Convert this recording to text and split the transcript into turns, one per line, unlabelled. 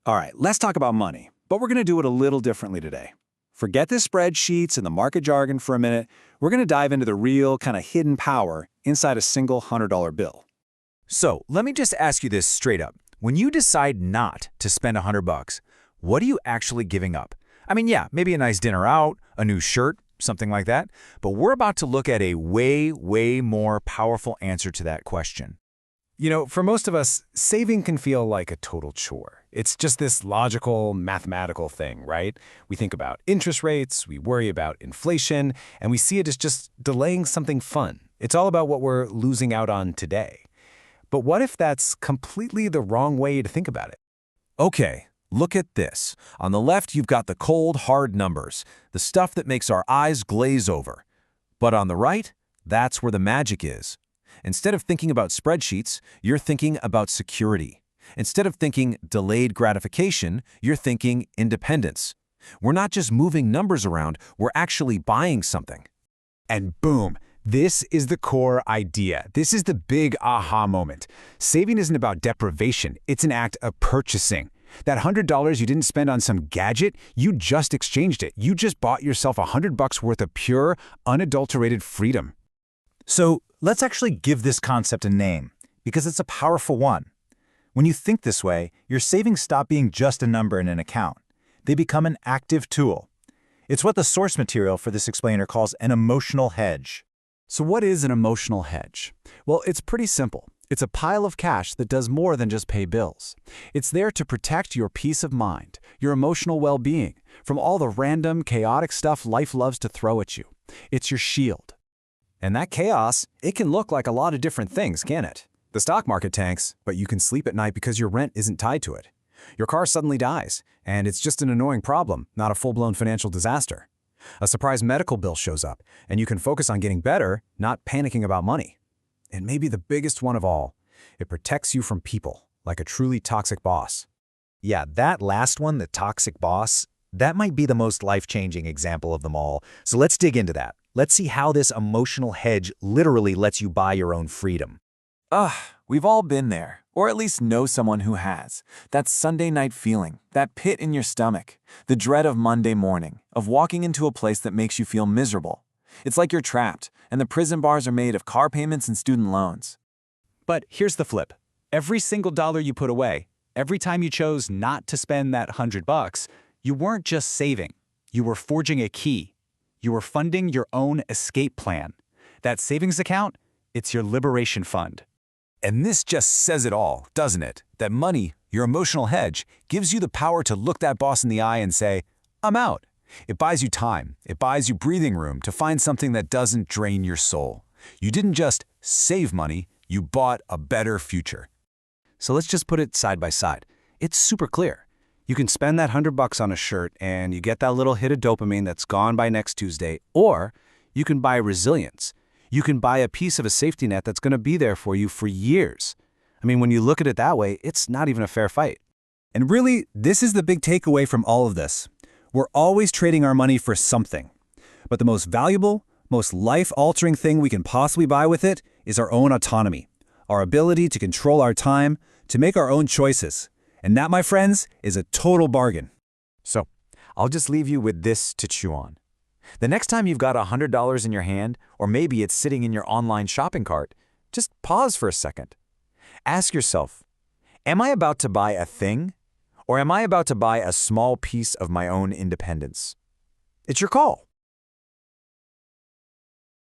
All right, let's talk about money, but we're going to do it a little differently today. Forget the spreadsheets and the market jargon for a minute. We're going to dive into the real kind of hidden power inside a single $100 bill.
So let me just ask you this straight up. When you decide not to spend $100, what are you actually giving up? I mean, yeah, maybe a nice dinner out, a new shirt, something like that. But we're about to look at a way more powerful answer to that question.
You know, for most of us, saving can feel like a total chore. It's just this logical, mathematical thing, right? We think about interest rates, we worry about inflation, and we see it as just delaying something fun. It's all about what we're losing out on today. But what if that's completely the wrong way to think about it?
Okay, look at this. On the left, you've got the cold, hard numbers, the stuff that makes our eyes glaze over. But on the right, that's where the magic is. Instead of thinking about spreadsheets, you're thinking about security. Instead of thinking delayed gratification, you're thinking independence. We're not just moving numbers around, we're actually buying something.
And boom, this is the core idea. This is the big aha moment. Saving isn't about deprivation, it's an act of purchasing. That $100 you didn't spend on some gadget, you just exchanged it. You just bought yourself $100 worth of pure, unadulterated freedom.
So let's actually give this concept a name, because it's a powerful one. When you think this way, your savings stop being just a number in an account. They become an active tool. It's what the source material for this explainer calls an emotional hedge.
So what is an emotional hedge? Well, it's pretty simple. It's a pile of cash that does more than just pay bills. It's there to protect your peace of mind, your emotional well-being, from all the random, chaotic stuff life loves to throw at you. It's your shield. And that chaos, it can look like a lot of different things, can't it? The stock market tanks, but you can sleep at night because your rent isn't tied to it. Your car suddenly dies, and it's just an annoying problem, not a full-blown financial disaster. A surprise medical bill shows up, and you can focus on getting better, not panicking about money. And maybe the biggest one of all, it protects you from people, like a truly toxic boss.
Yeah, that last one, the toxic boss, that might be the most life-changing example of them all. So let's dig into that. Let's see how this emotional hedge literally lets you buy your own freedom.
We've all been there, or at least know someone who has. That Sunday night feeling, that pit in your stomach, the dread of Monday morning, of walking into a place that makes you feel miserable. It's like you're trapped, and the prison bars are made of car payments and student loans.
But here's the flip. Every single dollar you put away, every time you chose not to spend that $100, you weren't just saving. You were forging a key. You were funding your own escape plan. That savings account, it's your liberation fund.
And this just says it all, doesn't it? That money, your emotional hedge, gives you the power to look that boss in the eye and say, I'm out. It buys you time. It buys you breathing room to find something that doesn't drain your soul. You didn't just save money, you bought a better future.
So let's just put it side by side. It's super clear. You can spend that $100 on a shirt and you get that little hit of dopamine that's gone by next Tuesday, or you can buy resilience. You can buy a piece of a safety net that's going to be there for you for years. I mean, when you look at it that way, it's not even a fair fight.
And really, this is the big takeaway from all of this. We're always trading our money for something. But the most valuable, most life-altering thing we can possibly buy with it is our own autonomy, our ability to control our time, to make our own choices. And that, my friends, is a total bargain.
So, I'll just leave you with this to chew on. The next time you've got $100 in your hand, or maybe it's sitting in your online shopping cart, just pause for a second. Ask yourself, am I about to buy a thing, or am I about to buy a small piece of my own independence? It's your call.